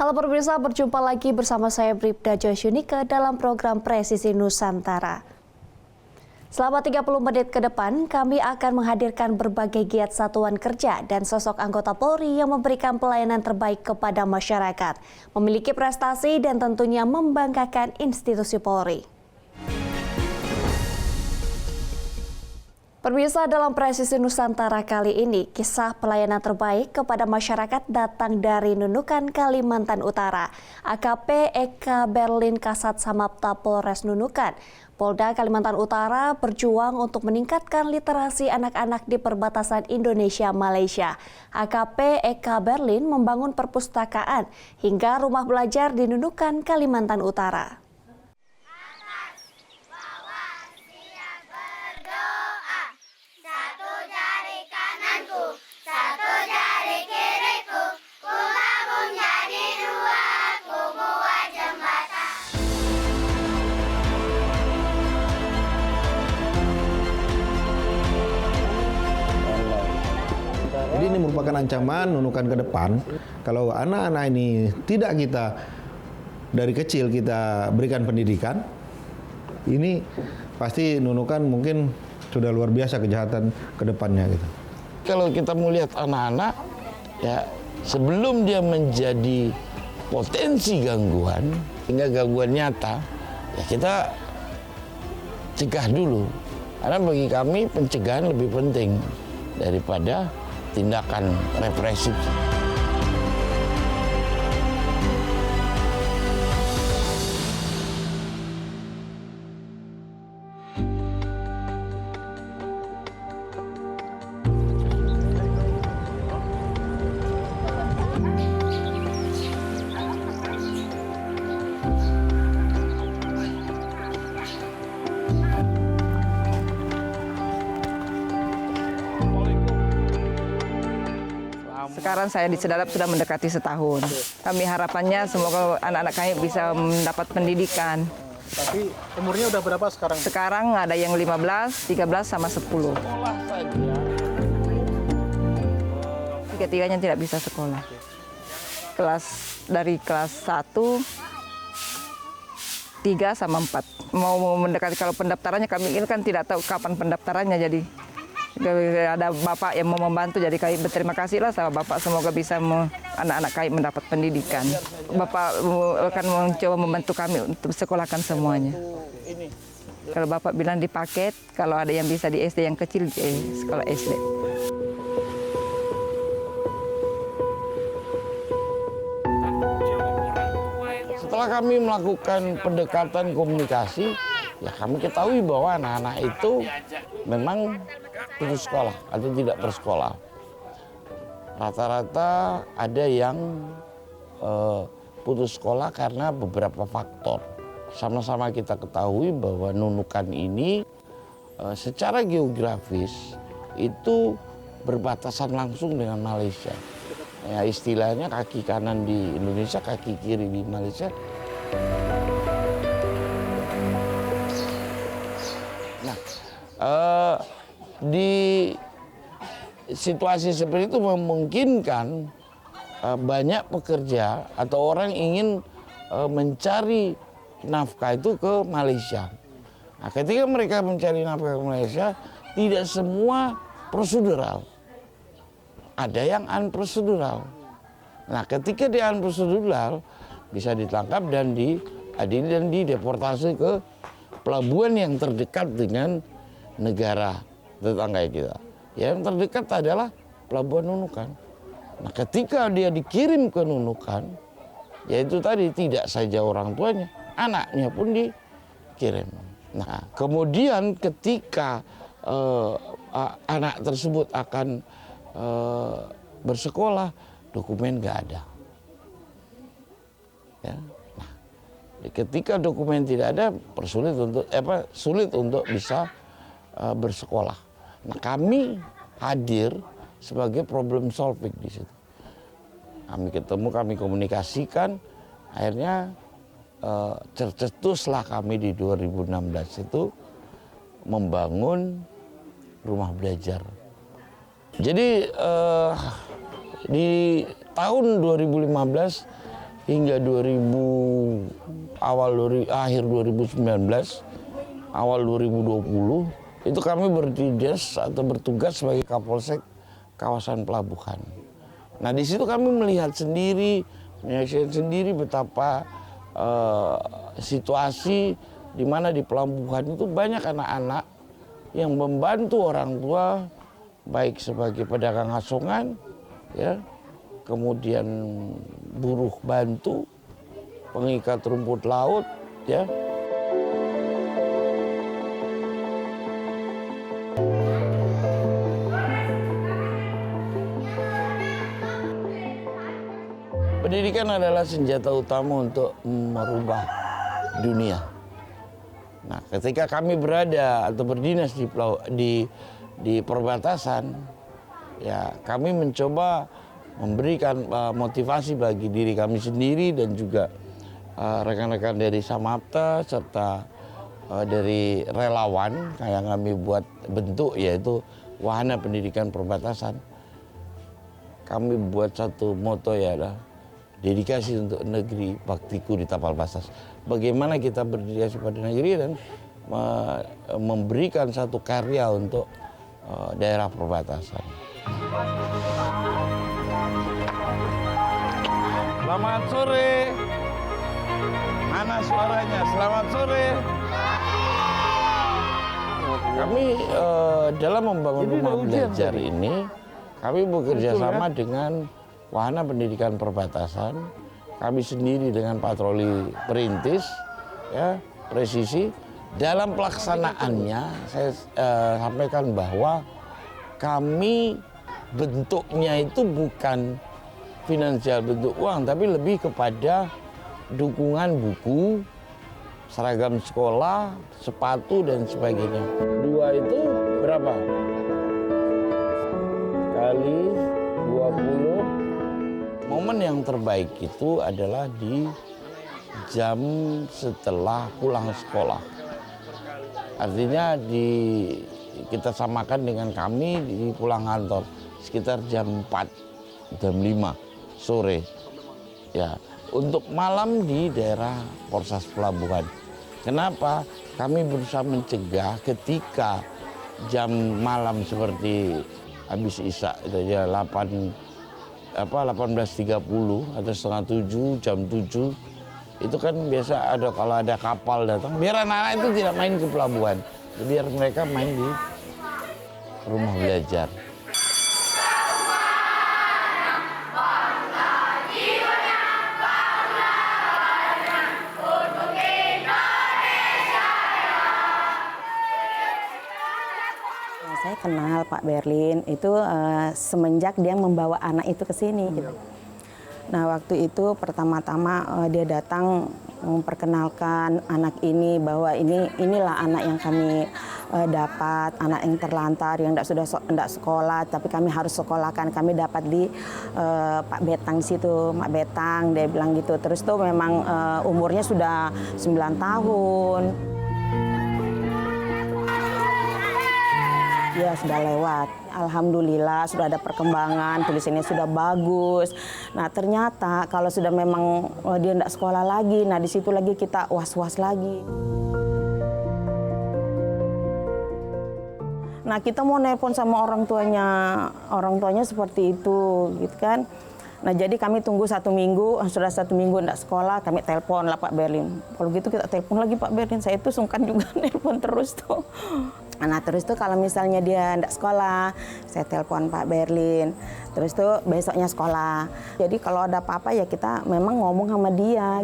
Halo pemirsa, berjumpa lagi bersama saya Bribda Josyunika dalam program Presisi Nusantara. Selama 30 menit ke depan, kami akan menghadirkan berbagai giat satuan kerja dan sosok anggota Polri yang memberikan pelayanan terbaik kepada masyarakat, memiliki prestasi dan tentunya membanggakan institusi Polri. Pemirsa, dalam Presisi Nusantara kali ini, kisah pelayanan terbaik kepada masyarakat datang dari Nunukan, Kalimantan Utara. AKP Eka Berlin Kasat Samapta Polres Nunukan. Polda Kalimantan Utara berjuang untuk meningkatkan literasi anak-anak di perbatasan Indonesia-Malaysia. AKP Eka Berlin membangun perpustakaan hingga rumah belajar di Nunukan, Kalimantan Utara. Jadi ini merupakan ancaman Nunukan ke depan. Kalau anak-anak ini tidak kita dari kecil kita berikan pendidikan, ini pasti Nunukan mungkin sudah luar biasa kejahatan ke depannya gitu. Kalau kita melihat anak-anak, ya sebelum dia menjadi potensi gangguan hingga gangguan nyata, ya kita cegah dulu. Karena bagi kami pencegahan lebih penting daripada tindakan represif. Sekarang saya di Sedalap sudah mendekati setahun. Kami harapannya semoga anak-anak kami bisa mendapat pendidikan. Tapi umurnya udah berapa sekarang? Sekarang ada yang 15, 13 sama 10. Tiga-tiganya tidak bisa sekolah. Dari kelas 1, 3 sama 4. Mau mendekati, kalau pendaftarannya kami ini kan tidak tahu kapan pendaftarannya, jadi ada bapak yang mau membantu, jadi kami berterima kasihlah sama bapak, semoga bisa anak-anak kami mendapat pendidikan. Bapak akan mencoba membantu kami untuk sekolahkan semuanya. Kalau bapak bilang dipaket, kalau ada yang bisa di SD yang kecil, di sekolah SD. Setelah kami melakukan pendekatan komunikasi, ya kami ketahui bahwa anak-anak itu memang putus sekolah atau tidak bersekolah. Rata-rata ada yang putus sekolah karena beberapa faktor. Sama-sama kita ketahui bahwa Nunukan ini secara geografis itu berbatasan langsung dengan Malaysia. Ya, istilahnya kaki kanan di Indonesia, kaki kiri di Malaysia. Nah, di situasi seperti itu memungkinkan banyak pekerja atau orang ingin mencari nafkah itu ke Malaysia. Nah, ketika mereka mencari nafkah ke Malaysia, tidak semua prosedural. Ada yang unprosedural. Nah, ketika dia unprosedural, bisa ditangkap dan diadili dan dideportasi ke pelabuhan yang terdekat dengan negara tetangga kita. Yang terdekat adalah pelabuhan Nunukan. Nah, ketika dia dikirim ke Nunukan, yaitu tadi tidak saja orang tuanya, anaknya pun dikirim. Nah, kemudian ketika anak tersebut akan bersekolah, dokumen nggak ada. Ya. Nah, ketika dokumen tidak ada, sulit untuk bisa bersekolah. Nah, kami hadir sebagai problem solving di situ. Kami ketemu, kami komunikasikan, akhirnya tercetuslah kami di 2016 itu membangun rumah belajar. Jadi di tahun 2015 hingga akhir 2019, awal 2020 itu kami bertugas atau bertugas sebagai Kapolsek kawasan pelabuhan. Nah di situ kami melihat sendiri, menyaksikan sendiri betapa situasi di mana di pelabuhan itu banyak anak-anak yang membantu orang tua, baik sebagai pedagang asongan, ya, kemudian buruh bantu, pengikat rumput laut, ya. Pendidikan adalah senjata utama untuk merubah dunia. Nah, ketika kami berada atau berdinas di perbatasan, ya kami mencoba memberikan motivasi bagi diri kami sendiri dan juga rekan-rekan dari Samapta serta dari relawan yang kami buat bentuk, yaitu Wahana Pendidikan Perbatasan. Kami buat satu moto, ya adalah dedikasi untuk negeri, baktiku di tapal batas. Bagaimana kita berdedikasi pada negeri dan memberikan satu karya untuk daerah perbatasan. Selamat sore. Mana suaranya? Selamat sore. Kami dalam membangun rumah belajar ini, kami bekerja sama dengan Wahana Pendidikan Perbatasan, kami sendiri dengan patroli perintis, ya, presisi. Dalam pelaksanaannya, saya sampaikan bahwa kami bentuknya itu bukan finansial bentuk uang, tapi lebih kepada dukungan buku, seragam sekolah, sepatu, dan sebagainya. 2 itu berapa? Kali 20. Momen yang terbaik itu adalah di jam setelah pulang sekolah. Artinya kita samakan dengan kami di pulang kantor sekitar jam 4, jam 5 sore. Ya, untuk malam di daerah Polsas Pelabuhan. Kenapa? Kami berusaha mencegah ketika jam malam seperti habis Isya, itu ya 18.30 atau setengah 7, jam 7 itu kan biasa ada, kalau ada kapal datang, biar anak-anak itu tidak main ke pelabuhan, biar mereka main di rumah belajar. Saya kenal Pak Berlin itu semenjak dia membawa anak itu ke sini gitu. Nah, waktu itu pertama-tama dia datang memperkenalkan anak ini bahwa inilah anak yang kami dapat, anak yang terlantar yang tidak sekolah tapi kami harus sekolahkan. Kami dapat di Pak Betang situ, Mak Betang, dia bilang gitu. Terus tuh memang umurnya sudah 9 tahun. Ya sudah lewat, alhamdulillah sudah ada perkembangan, tulisannya sudah bagus. Nah ternyata kalau sudah memang dia tidak sekolah lagi, nah di situ lagi kita was-was lagi. Nah kita mau nelpon sama orang tuanya seperti itu, gitu kan. Nah jadi kami tunggu 1 minggu, sudah 1 minggu tidak sekolah, kami telepon lah Pak Berlin. Kalau gitu kita telepon lagi Pak Berlin, saya itu sungkan juga nelpon terus tuh. Nah terus tuh kalau misalnya dia tidak sekolah, saya telepon Pak Berlin. Terus tuh besoknya sekolah. Jadi kalau ada apa-apa ya kita memang ngomong sama dia.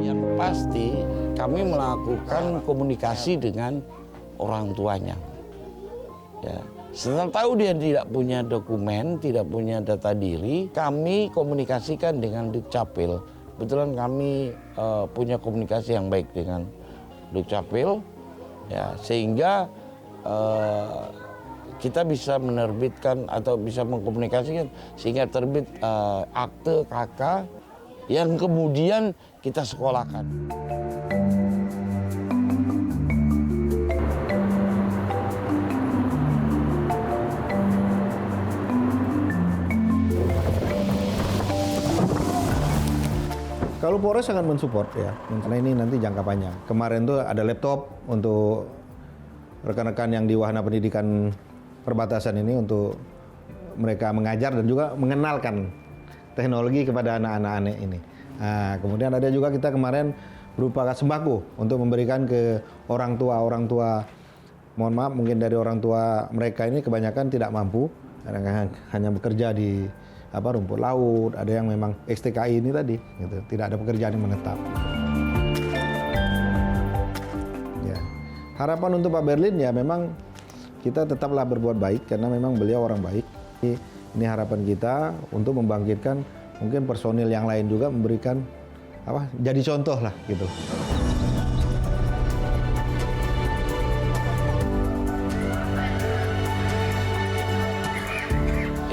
Yang pasti kami melakukan komunikasi dengan orang tuanya. Ya. Setelah tahu dia tidak punya dokumen, tidak punya data diri, kami komunikasikan dengan Dukcapil. Kebetulan kami punya komunikasi yang baik dengan Dukcapil, ya, sehingga kita bisa menerbitkan atau bisa mengkomunikasikan sehingga terbit akte KK yang kemudian kita sekolahkan. Kalau Polres sangat mensupport ya, karena ini nanti jangka panjang. Kemarin tuh ada laptop untuk rekan-rekan yang di wahana pendidikan perbatasan ini untuk mereka mengajar dan juga mengenalkan teknologi kepada anak-anak ini. Nah, kemudian ada juga kita kemarin berupa sembako untuk memberikan ke orang tua, mohon maaf mungkin dari orang tua mereka ini kebanyakan tidak mampu, hanya bekerja di rumput laut, ada yang memang STKI ini tadi, gitu, tidak ada pekerjaan yang menetap. Ya. Harapan untuk Pak Berlin ya memang kita tetaplah berbuat baik karena memang beliau orang baik. Ini harapan kita untuk membangkitkan mungkin personil yang lain juga memberikan jadi contoh lah gitu.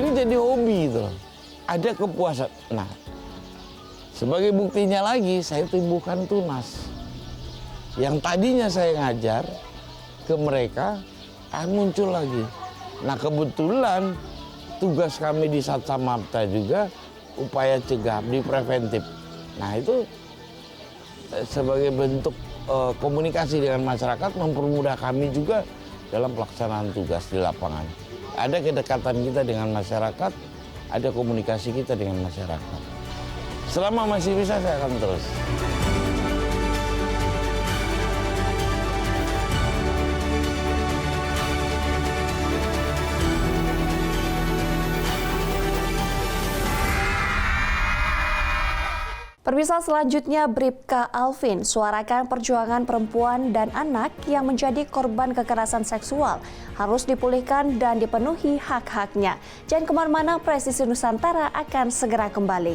Ini jadi hobi gitu loh. Ada kepuasan. Nah, sebagai buktinya lagi saya tumbuhkan tunas. Yang tadinya saya ngajar ke mereka, muncul lagi. Nah, kebetulan tugas kami di Satsamapta juga upaya cegah, di preventif. Nah, itu sebagai bentuk komunikasi dengan masyarakat mempermudah kami juga dalam pelaksanaan tugas di lapangan. Ada kedekatan kita dengan masyarakat, ada komunikasi kita dengan masyarakat. Selama masih bisa saya akan terus. Pemirsa, selanjutnya Bribka Alvin suarakan perjuangan perempuan dan anak yang menjadi korban kekerasan seksual harus dipulihkan dan dipenuhi hak-haknya. Jangan kemana-mana, Presisi Nusantara akan segera kembali.